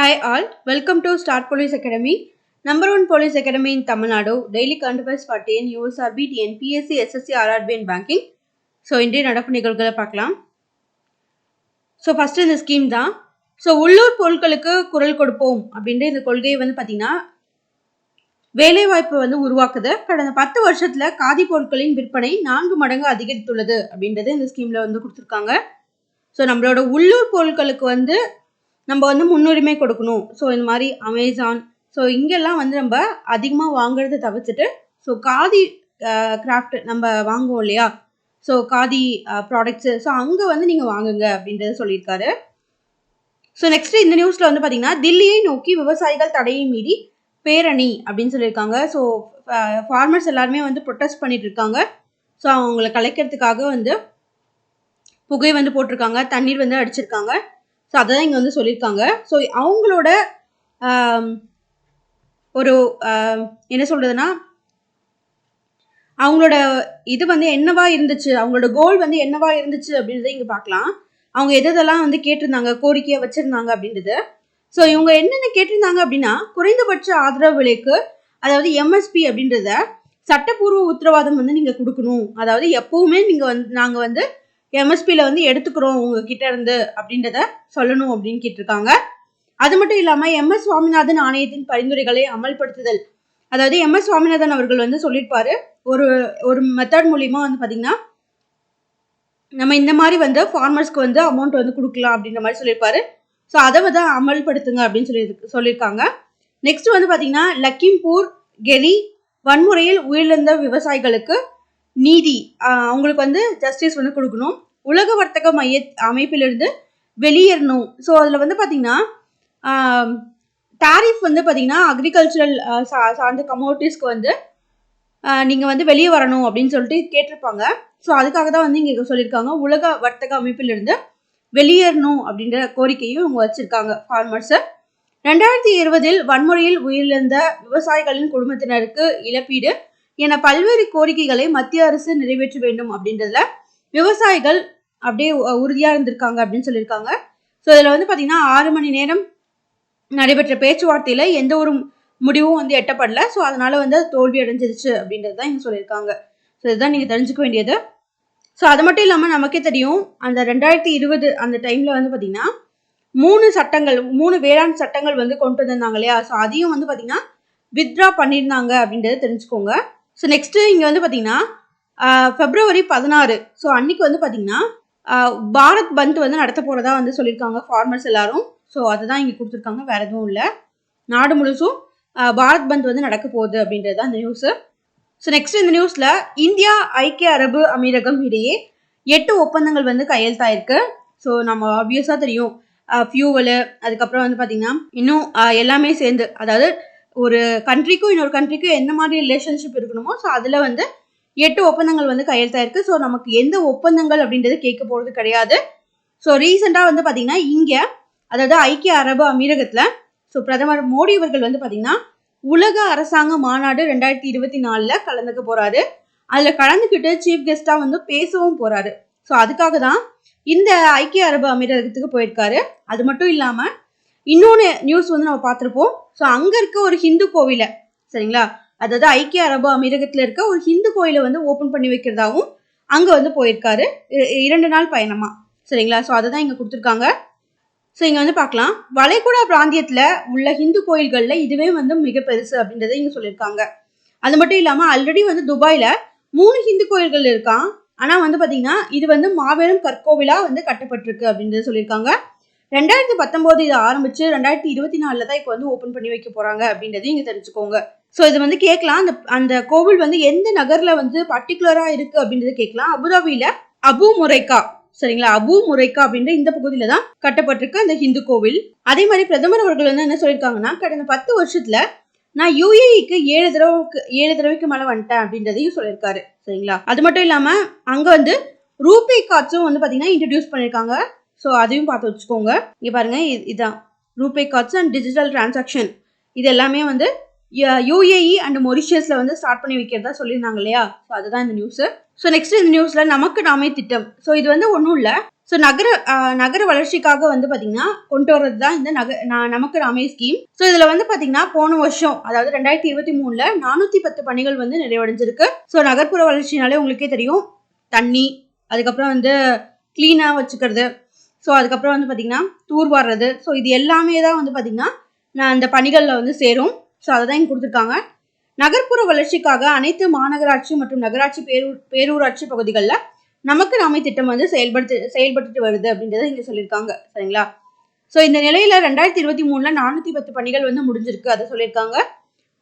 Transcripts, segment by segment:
Hi all, welcome to Start Police Academy, number one police academy in Tamil Nadu, daily current affairs for TN, USRB, TN, PSC, SSC, RRB and banking. So, இன்றைய நடப்பு நிகழ்வுகளை பார்க்கலாம். So first இந்த scheme தான். So உள்ளூர் பொருட்களுக்கு குரல் கொடுப்போம் அப்படின்ற இந்த கொள்கையை வந்து பார்த்தீங்கன்னா வேலைவாய்ப்பு வந்து உருவாக்குது. கடந்த 10 வருஷத்துல காதி பொருட்களின் விற்பனை 4 மடங்கு அதிகரித்துள்ளது அப்படின்றது இந்த ஸ்கீம்ல வந்து கொடுத்துருக்காங்க. ஸோ நம்மளோட உள்ளூர் பொருட்களுக்கு வந்து நம்ம வந்து முன்னுரிமை கொடுக்கணும். ஸோ இந்த மாதிரி அமேசான், ஸோ இங்கெல்லாம் வந்து நம்ம அதிகமாக வாங்குறத தவிர்த்துட்டு ஸோ காதி கிராஃப்ட் நம்ம வாங்குவோம் இல்லையா, ஸோ காதி ப்ராடக்ட்ஸு, ஸோ அங்கே வந்து நீங்கள் வாங்குங்க அப்படின்றத சொல்லியிருக்காரு. ஸோ நெக்ஸ்ட் இந்த நியூஸில் வந்து பார்த்தீங்கன்னா தில்லியை நோக்கி விவசாயிகள் தடையை மீறி பேரணி அப்படின்னு சொல்லியிருக்காங்க. ஸோ ஃபார்மர்ஸ் எல்லாருமே வந்து ப்ரொட்டஸ்ட் பண்ணிட்டு இருக்காங்க. ஸோ அவங்களை கலைக்கிறதுக்காக வந்து புகை வந்து போட்டிருக்காங்க, தண்ணீர் வந்து அடிச்சிருக்காங்க. ஸோ அதை தான் இங்கே வந்து சொல்லியிருக்காங்க. ஸோ அவங்களோட ஒரு என்ன சொல்கிறதுனா அவங்களோட இது வந்து என்னவா இருந்துச்சு, அவங்களோட கோல் வந்து என்னவா இருந்துச்சு அப்படின்றத இங்கே பார்க்கலாம். அவங்க எதெல்லாம் வந்து கேட்டிருந்தாங்க, கோரிக்கையை வச்சுருந்தாங்க அப்படின்றது. ஸோ இவங்க என்னென்ன கேட்டிருந்தாங்க அப்படின்னா குறைந்தபட்ச ஆதரவு விலைக்கு, அதாவது எம்எஸ்பி அப்படின்றத சட்டப்பூர்வ உத்தரவாதம் வந்து நீங்கள் கொடுக்கணும். அதாவது எப்பவுமே நீங்கள் வந்து நாங்கள் வந்து எம்எஸ்பியில் வந்து எடுத்துக்கிறோம் உங்ககிட்ட இருந்து அப்படின்றத சொல்லணும் அப்படின்னு கேட்டிருக்காங்க. அது மட்டும் இல்லாமல் எம்எஸ் சுவாமிநாதன் ஆணையத்தின் பரிந்துரைகளை அமல்படுத்துதல், அதாவது எம்எஸ் சுவாமிநாதன் அவர்கள் வந்து சொல்லியிருப்பாரு ஒரு மெத்தட் மூலியமா வந்து பார்த்தீங்கன்னா நம்ம இந்த மாதிரி வந்து ஃபார்மர்ஸ்க்கு வந்து அமௌண்ட் வந்து கொடுக்கலாம் அப்படின்ற மாதிரி சொல்லியிருப்பாரு. ஸோ அதை வந்து அமல்படுத்துங்க அப்படின்னு சொல்லியிருக்காங்க. நெக்ஸ்ட் வந்து பார்த்தீங்கன்னா லக்கிம்பூர் கெரி வன்முறையில் உயிரிழந்த விவசாயிகளுக்கு நீதி, அவங்களுக்கு வந்து ஜஸ்டிஸ் வந்து கொடுக்கணும். உலக வர்த்தக அமைப்பிலிருந்து வெளியேறணும். ஸோ அதில் வந்து பார்த்தீங்கன்னா டாரிஃப் வந்து பார்த்தீங்கன்னா அக்ரிகல்ச்சரல் சார்ந்த கமோடிட்டிஸ்க்கு வந்து நீங்கள் வந்து வெளியே வரணும் அப்படின்னு சொல்லிட்டு கேட்டிருப்பாங்க. ஸோ அதுக்காக தான் வந்து இங்கே சொல்லியிருக்காங்க உலக வர்த்தக அமைப்பிலிருந்து வெளியேறணும் அப்படின்ற கோரிக்கையும் இவங்க வச்சுருக்காங்க ஃபார்மர்ஸை. 2020 வன்முறையில் உயிரிழந்த விவசாயிகளின் குடும்பத்தினருக்கு இழப்பீடு என பல்வேறு கோரிக்கைகளை மத்திய அரசு நிறைவேற்ற வேண்டும் அப்படின்றதுல விவசாயிகள் அப்படியே உறுதியாக இருந்திருக்காங்க அப்படின்னு சொல்லியிருக்காங்க. ஸோ இதில் வந்து பார்த்தீங்கன்னா 6 மணி நேரம் நடைபெற்ற பேச்சுவார்த்தையில் எந்த ஒரு முடிவும் வந்து எட்டப்படல. ஸோ அதனால வந்து தோல்வி அடைஞ்சிருச்சு அப்படின்றது தான் இங்கே சொல்லியிருக்காங்க. ஸோ இதுதான் நீங்கள் தெரிஞ்சுக்க வேண்டியது. ஸோ அது மட்டும் இல்லாமல் நமக்கே தெரியும் அந்த 2020 அந்த டைமில் வந்து பார்த்தீங்கன்னா 3 வேளாண் சட்டங்கள் வந்து கொண்டு வந்திருந்தாங்க இல்லையா. ஸோ அதையும் வந்து பார்த்தீங்கன்னா வித்ட்ரா பண்ணியிருந்தாங்க அப்படின்றத தெரிஞ்சுக்கோங்க. ஸோ நெக்ஸ்ட்டு இங்கே வந்து பார்த்தீங்கன்னா February 16, ஸோ அன்னைக்கு வந்து பார்த்தீங்கன்னா பாரத் பந்த் வந்து நடத்த போகிறதா வந்து சொல்லியிருக்காங்க ஃபார்மர்ஸ் எல்லாரும். ஸோ அதுதான் இங்கே கொடுத்துருக்காங்க, வேறு எதுவும் இல்லை. நாடு முழுசும் பாரத் பந்த் வந்து நடக்க போகுது அப்படின்றது தான் இந்த நியூஸு. ஸோ நெக்ஸ்ட் இந்த நியூஸில் இந்தியா ஐக்கிய அரபு அமீரகம் இடையே 8 ஒப்பந்தங்கள் வந்து கையெழுத்தாயிருக்கு. ஸோ நம்ம ஆப்வியஸாக தெரியும் ஃபியூவலு, அதுக்கப்புறம் வந்து பார்த்தீங்கன்னா இன்னும் எல்லாமே சேர்ந்து, அதாவது ஒரு கண்ட்ரிக்கும் இன்னொரு கண்ட்ரிக்கும் என்ன மாதிரி ரிலேஷன்ஷிப் இருக்கணுமோ ஸோ அதில் வந்து 8 ஒப்பந்தங்கள் வந்து கையெழுத்தாயிருக்கு. ஸோ நமக்கு எந்த ஒப்பந்தங்கள் அப்படின்றது கேட்க போகிறது கிடையாது. ஸோ ரீசெண்டாக வந்து பார்த்தீங்கன்னா இங்கே, அதாவது ஐக்கிய அரபு அமீரகத்தில் ஸோ பிரதமர் மோடி அவர்கள் வந்து பார்த்தீங்கன்னா உலக அரசாங்க மாநாடு 2024 கலந்துக்க போகிறாரு. அதில் கலந்துக்கிட்டு சீஃப் கெஸ்ட்டாக வந்து பேசவும் போகிறாரு. ஸோ அதுக்காக தான் இந்த ஐக்கிய அரபு அமீரகத்துக்கு போயிருக்காரு. அது மட்டும் இல்லாமல் இன்னொன்று நியூஸ் வந்து நம்ம பார்த்துருப்போம். ஸோ அங்கே இருக்க ஒரு ஹிந்து கோவிலை, சரிங்களா, அதாவது ஐக்கிய அரபு அமீரகத்தில் இருக்க ஒரு ஹிந்து கோயிலை வந்து ஓப்பன் பண்ணி வைக்கிறதாவும் அங்கே வந்து போயிருக்காரு 2 நாள் பயணமாக, சரிங்களா. ஸோ அதை தான் இங்கே கொடுத்துருக்காங்க. ஸோ இங்கே வந்து பார்க்கலாம், வளைகுடா பிராந்தியத்தில் உள்ள ஹிந்து கோயில்களில் இதுவே வந்து மிக பெருசு அப்படின்றத இங்கே சொல்லியிருக்காங்க. அது மட்டும் இல்லாமல் ஆல்ரெடி வந்து துபாயில் 3 ஹிந்து கோயில்கள் இருக்கான். ஆனால் வந்து பார்த்தீங்கன்னா இது வந்து மாபெரும் கற்கோவிலாக வந்து கட்டப்பட்டிருக்கு அப்படின்றத சொல்லியிருக்காங்க. 2019 இதை ஆரம்பிச்சு 2024 தான் இப்போ வந்து ஓப்பன் பண்ணி வைக்க போகிறாங்க அப்படின்றதையும் இங்கே தெரிஞ்சுக்கோங்க. ஸோ இது வந்து கேட்கலாம், அந்த கோவில் வந்து எந்த நகரில் வந்து பர்டிகுலராக இருக்குது அப்படின்றத கேட்கலாம். அபுதாபியில் அபு முரைக்கா, சரிங்களா, அபு முரைக்கா அப்படின்ற இந்த பகுதியில் தான் கட்டப்பட்டிருக்கு அந்த ஹிந்து கோவில். அதே மாதிரி பிரதமர் அவர்கள் வந்து என்ன சொல்லியிருக்காங்கன்னா கடந்த 10 வருஷத்தில் நான் யுஏஇக்கு 7 தடவைக்கு மேலே வந்துட்டேன் அப்படின்றதையும் சொல்லியிருக்காரு, சரிங்களா. அது மட்டும் இல்லாமல் அங்கே வந்து ரூபே கார்ட்ஸும் வந்து பார்த்தீங்கன்னா இன்ட்ரடியூஸ் பண்ணியிருக்காங்க. ஸோ அதையும் பார்த்து வச்சுக்கோங்க. இங்கே பாருங்கள், இதுதான் RuPay cards and digital transaction. இது எல்லாமே வந்து யுஏஇ அண்ட் மொரிஷியஸில் வந்து ஸ்டார்ட் பண்ணி வைக்கிறதா சொல்லியிருந்தாங்க இல்லையா. ஸோ அதுதான் இந்த நியூஸு. ஸோ நெக்ஸ்ட் இந்த நியூஸில் நமக்கு நாமே திட்டம். ஸோ இது வந்து ஒன்றும் இல்லை, ஸோ நகர வளர்ச்சிக்காக வந்து பார்த்தீங்கன்னா கொண்டு வர்றது தான் இந்த நமக்கு நாமே ஸ்கீம். ஸோ இதில் வந்து பார்த்தீங்கன்னா போன வருஷம் அதாவது 2023 410 பணிகள் வந்து நிறைவடைஞ்சிருக்கு. ஸோ நகர்ப்புற வளர்ச்சினாலே உங்களுக்கே தெரியும், தண்ணி, அதுக்கப்புறம் வந்து கிளீனாக வச்சுக்கிறது, ஸோ அதுக்கப்புறம் வந்து பார்த்தீங்கன்னா தூர்வாடுறது, ஸோ இது எல்லாமே தான் வந்து பார்த்தீங்கன்னா அந்த பணிகளில் வந்து சேரும். ஸோ அதை தான் இங்கே கொடுத்துருக்காங்க. நகர்ப்புற வளர்ச்சிக்காக அனைத்து மாநகராட்சி மற்றும் நகராட்சி பேரூராட்சி பகுதிகளில் நமக்கு நாமே திட்டம் வந்து செயல்பட்டு வருது அப்படின்றத இங்க சொல்லியிருக்காங்க. சரிங்களா? ஸோ இந்த நிலையில 2023 410 பணிகள் வந்து முடிஞ்சிருக்கு, அதை சொல்லியிருக்காங்க.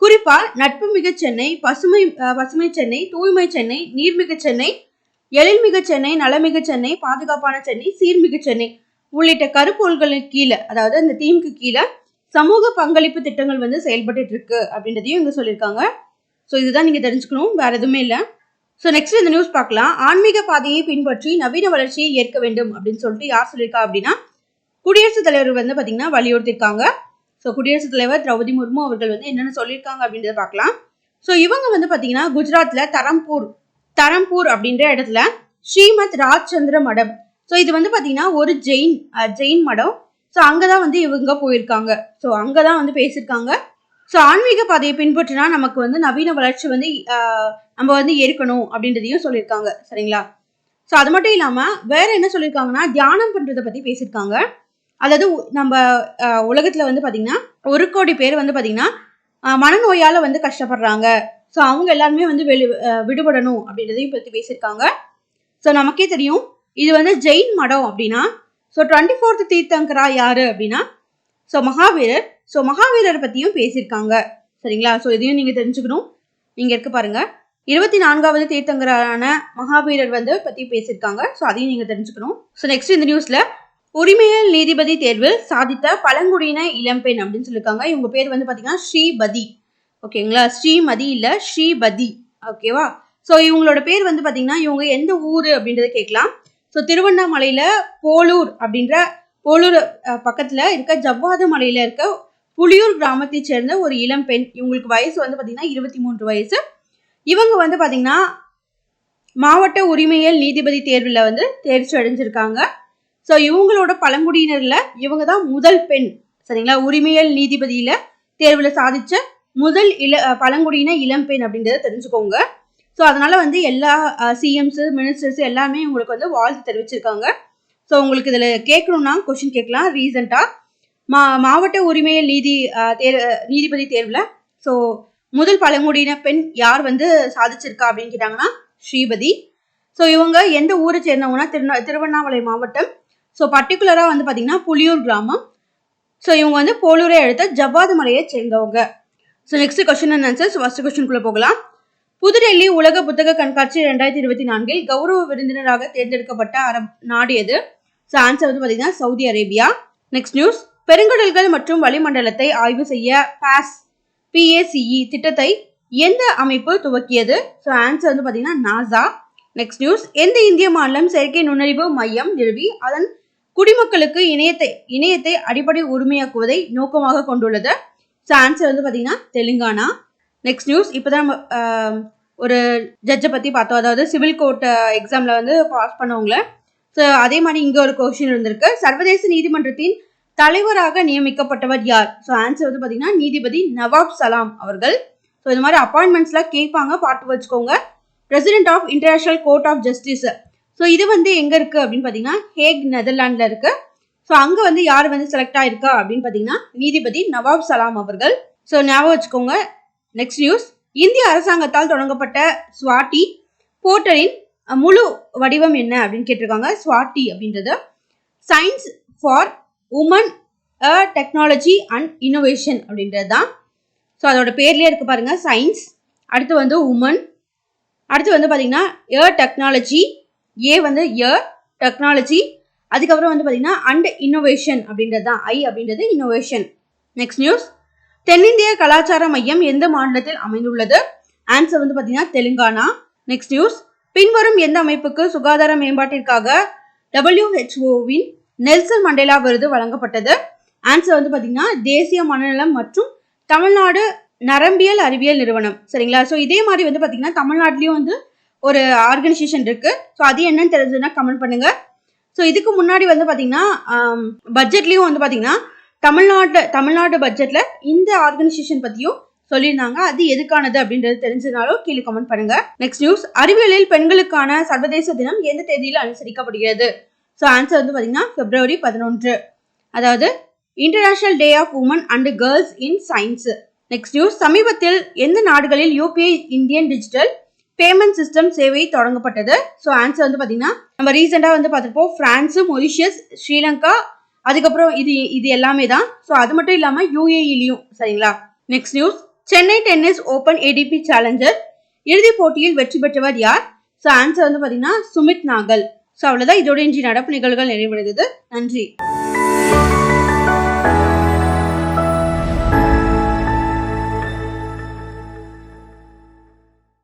குறிப்பா நட்பு மிக சென்னை, பசுமை சென்னை, தூய்மை சென்னை, நீர்மிகு சென்னை, எழில்மிகு சென்னை, நலமிகு சென்னை, பாதுகாப்பான சென்னை, சீர்மிகு சென்னை உள்ளிட்ட கருப்பொருள்களின் கீழே, அதாவது இந்த தீமுக்கு கீழே சமூக பங்களிப்பு திட்டங்கள் வந்து செயல்பட்டு இருக்கு அப்படின்றதையும் இங்க சொல்லியிருக்காங்க. ஸோ இதுதான் நீங்க தெரிஞ்சுக்கணும், வேற எதுவுமே இல்லை. ஸோ நெக்ஸ்ட் இந்த நியூஸ் பார்க்கலாம். ஆன்மீக பாதையை பின்பற்றி நவீன வளர்ச்சியை ஏற்க வேண்டும் அப்படின்னு சொல்லிட்டு யார் சொல்லியிருக்கா அப்படின்னா குடியரசுத் தலைவர் வந்து பார்த்தீங்கன்னா வலியுறுத்திருக்காங்க. ஸோ குடியரசுத் தலைவர் திரௌபதி முர்மு அவர்கள் வந்து என்னென்ன சொல்லியிருக்காங்க அப்படின்றத பார்க்கலாம். ஸோ இவங்க வந்து பார்த்தீங்கன்னா குஜராத்ல தரம்பூர் அப்படின்ற இடத்துல ஸ்ரீமத் ராஜ்சந்திர மடம், ஸோ இது வந்து பார்த்தீங்கன்னா ஒரு ஜெயின் மடம். ஸோ அங்கதான் வந்து இவங்க போயிருக்காங்க. ஸோ அங்கதான் வந்து பேசியிருக்காங்க. ஸோ ஆன்மீக பாதையை பின்பற்றினா நமக்கு வந்து நவீன வளர்ச்சி வந்து நம்ம வந்து ஏற்கணும் அப்படின்றதையும் சொல்லியிருக்காங்க. சரிங்களா? ஸோ அது மட்டும் இல்லாமல் வேற என்ன சொல்லியிருக்காங்கன்னா தியானம் பண்ணுறதை பற்றி பேசியிருக்காங்க. அதாவது நம்ம உலகத்தில் வந்து பார்த்தீங்கன்னா 1 கோடி பேர் வந்து பார்த்தீங்கன்னா மனநோயால் வந்து கஷ்டப்படுறாங்க. ஸோ அவங்க எல்லாருமே வந்து விடுபடணும் அப்படின்றதையும் பற்றி பேசியிருக்காங்க. ஸோ நமக்கே தெரியும் இது வந்து ஜெயின் மடம் அப்படின்னா, ஸோ 24th தீர்த்தங்கரா யாரு அப்படின்னா ஸோ மகாவீரர். ஸோ மகாவீரரை பற்றியும் பேசியிருக்காங்க. சரிங்களா? ஸோ இதையும் நீங்கள் தெரிஞ்சுக்கணும். இங்கே இருக்கு பாருங்க, 24வது தீர்த்தங்கரான மகாவீரர் வந்து பற்றி பேசியிருக்காங்க. ஸோ அதையும் நீங்கள் தெரிஞ்சுக்கணும். ஸோ நெக்ஸ்ட் இந்த நியூஸில் உரிமையல் நீதிபதி தேர்வில் சாதித்த பழங்குடியின இளம்பெண் அப்படின்னு சொல்லியிருக்காங்க. இவங்க பேர் வந்து பார்த்தீங்கன்னா ஸ்ரீபதி. ஓகேங்களா? ஸ்ரீமதி இல்லை, ஸ்ரீபதி. ஓகேவா? ஸோ இவங்களோட பேர் வந்து பார்த்தீங்கன்னா இவங்க எந்த ஊர் அப்படின்றத கேட்கலாம். ஸோ திருவண்ணாமலையில் போலூர் பக்கத்தில் இருக்க ஜவ்வாது மலையில் இருக்க புலியூர் கிராமத்தை சேர்ந்த ஒரு இளம்பெண். இவங்களுக்கு வயசு வந்து பார்த்தீங்கன்னா 23 வயசு. இவங்க வந்து பார்த்தீங்கன்னா மாவட்ட உரிமையல் நீதிபதி தேர்வில் வந்து தேர்ச்சி அடைஞ்சிருக்காங்க. ஸோ இவங்களோட பழங்குடியினரில் இவங்க தான் முதல் பெண். சரிங்களா? உரிமையல் நீதிபதியில தேர்வில் சாதிச்ச முதல் பழங்குடியின இளம்பெண் அப்படின்றத தெரிஞ்சுக்கோங்க. ஸோ அதனால வந்து எல்லா சிஎம்ஸ் மினிஸ்டர்ஸ் எல்லாமே உங்களுக்கு வந்து வாழ்த்து தெரிவிச்சிருக்காங்க. ஸோ உங்களுக்கு இதில் கேட்கணும்னா கொஸ்டின் கேட்கலாம். ரீசெண்டாக மாவட்ட உரிமையல் நீதிபதி தேர்வில் ஸோ முதல் பழங்குடியின பெண் யார் வந்து சாதிச்சிருக்கா அப்படின்னு கேட்டாங்கன்னா ஸ்ரீபதி. ஸோ இவங்க எந்த ஊரை சேர்ந்தவங்கன்னா திருவண்ணாமலை மாவட்டம். ஸோ பர்டிகுலராக வந்து பார்த்தீங்கன்னா புலியூர் கிராமம். ஸோ இவங்க வந்து போலூரை அடுத்த ஜவ்வாது மலையை சேர்ந்தவங்க. So next question and answers. First கொஸ்டின்குள்ளே போகலாம். புதுடெல்லி உலக புத்தக கண்காட்சி 2024 கௌரவ விருந்தினராக தேர்ந்தெடுக்கப்பட்ட நாடு எது? ஸோ ஆன்சர் வந்து பார்த்தீங்கன்னா சவுதி அரேபியா. Next news. பெருங்கடல்கள் மற்றும் வளிமண்டலத்தை ஆய்வு செய்ய PACE திட்டத்தை எந்த அமைப்பு துவக்கியது? ஸோ ஆன்சர் வந்து பார்த்தீங்கன்னா நாசா. Next news. எந்த இந்திய மாநிலம் செயற்கை நுண்ணறிவு மையம் நிறுவி அதன் குடிமக்களுக்கு இணையத்தை அடிப்படை உரிமையாக்குவதை நோக்கமாக கொண்டுள்ளது? ஸோ ஆன்சர் வந்து பார்த்தீங்கன்னா தெலுங்கானா. Next news. இப்போதான் ஒரு ஜட்ஜை பற்றி பார்த்தோம், அதாவது சிவில் கோர்ட் எக்ஸாமில் வந்து பாஸ் பண்ணவங்கள. ஸோ அதே மாதிரி இங்கே ஒரு கொஸ்டின் இருந்திருக்கு. சர்வதேச நீதிமன்றத்தின் தலைவராக நியமிக்கப்பட்டவர் யார்? ஸோ ஆன்சர் வந்து பார்த்தீங்கன்னா நீதிபதி நவாப் சலாம் அவர்கள். ஸோ இந்த மாதிரி அப்பாயின்மெண்ட்ஸ்லாம் கேட்பாங்க, பார்த்து வச்சுக்கோங்க. President of International Court of Justice. So இது வந்து எங்கே இருக்குது அப்படின்னு பார்த்தீங்கன்னா ஹேக், நெதர்லாண்டில் இருக்குது. ஸோ அங்கே வந்து யார் வந்து செலக்ட் ஆயிருக்கா அப்படின்னு பார்த்தீங்கன்னா நீதிபதி நவாப் சலாம் அவர்கள். ஸோ ஞாபகம் வச்சுக்கோங்க. Next news. இந்திய அரசாங்கத்தால் தொடங்கப்பட்ட ஸ்வாட்டி போர்ட்டலின் முழு வடிவம் என்ன அப்படின்னு கேட்டிருக்காங்க. ஸ்வாட்டி அப்படின்றது science for women technology and innovation அப்படின்றது தான். ஸோ அதோட பேர்லேயே இருக்கு பாருங்க, சயின்ஸ், அடுத்து வந்து உமன், அடுத்து வந்து பார்த்தீங்கன்னா டெக்னாலஜி, வந்து டெக்னாலஜி, அதுக்கப்புறம் வந்து பார்த்தீங்கன்னா அண்ட் இன்னோவேஷன் அப்படின்றது தான், அப்படின்றது இன்னோவேஷன். Next news. தென்னிந்திய கலாச்சார மையம் எந்த மாநிலத்தில் அமைந்துள்ளது? ஆன்சர் வந்து பார்த்தீங்கன்னா தெலுங்கானா. Next news. பின்வரும் எந்த அமைப்புக்கு சுகாதார மேம்பாட்டிற்காக WHOவின் நெல்சன் மண்டேலா விருது வழங்கப்பட்டது? ஆன்சர் வந்து பார்த்தீங்கன்னா தேசிய மனநலம் மற்றும் தமிழ்நாடு நரம்பியல் அறிவியல் நிறுவனம். சரிங்களா? ஸோ இதே மாதிரி வந்து பார்த்தீங்கன்னா தமிழ்நாட்டிலையும் வந்து ஒரு ஆர்கனைசேஷன் இருக்கு. ஸோ அது என்னன்னு தெரிஞ்சதுன்னா கமெண்ட் பண்ணுங்க. ஸோ இதுக்கு முன்னாடி வந்து பார்த்தீங்கன்னா பட்ஜெட்லேயும் வந்து பார்த்தீங்கன்னா தமிழ்நாடு பட்ஜெட்ல இந்த ஆர்கனைசேஷன் பற்றியும் சொல்லியிருந்தாங்க. அது எதுக்கானது அப்படின்றது தெரிஞ்சதுனாலும் கீழே கமெண்ட் பண்ணுங்க. நெக்ஸ்ட் நியூஸ், அறிவியலில் பெண்களுக்கான சர்வதேச தினம் எந்த தேதியில் அனுசரிக்கப்படுகிறது? ஸோ ஆன்சர் வந்து பார்த்தீங்கன்னா February 11, அதாவது International Day of Women and Girls in Science. Next news, சமீபத்தில் எந்த நாடுகளில் UPI Indian digital payment system சேவை தொடங்கப்பட்டது? ஸோ ஆன்சர் வந்து பார்த்தீங்கன்னா நம்ம ரீசெண்டாக வந்து பார்த்துருப்போம், பிரான்ஸ், மொரிஷியஸ், ஸ்ரீலங்கா, அதுக்கப்புறம் இது எல்லாமே தான். ஸோ அது மட்டும் இல்லாமல் யூஏஇலையும். சரிங்களா? Next news, Chennai tennis open ATP challenger இறுதிப் போட்டியில் வெற்றி பெற்றவர் யார்? ஸோ ஆன்சர் வந்து பார்த்தீங்கன்னா சுமித் நாகல். ஸோ அவ்வளோதான், இதோட இன்றைய நடப்பு நிகழ்வுகள் நிறைவடைந்தது. நன்றி.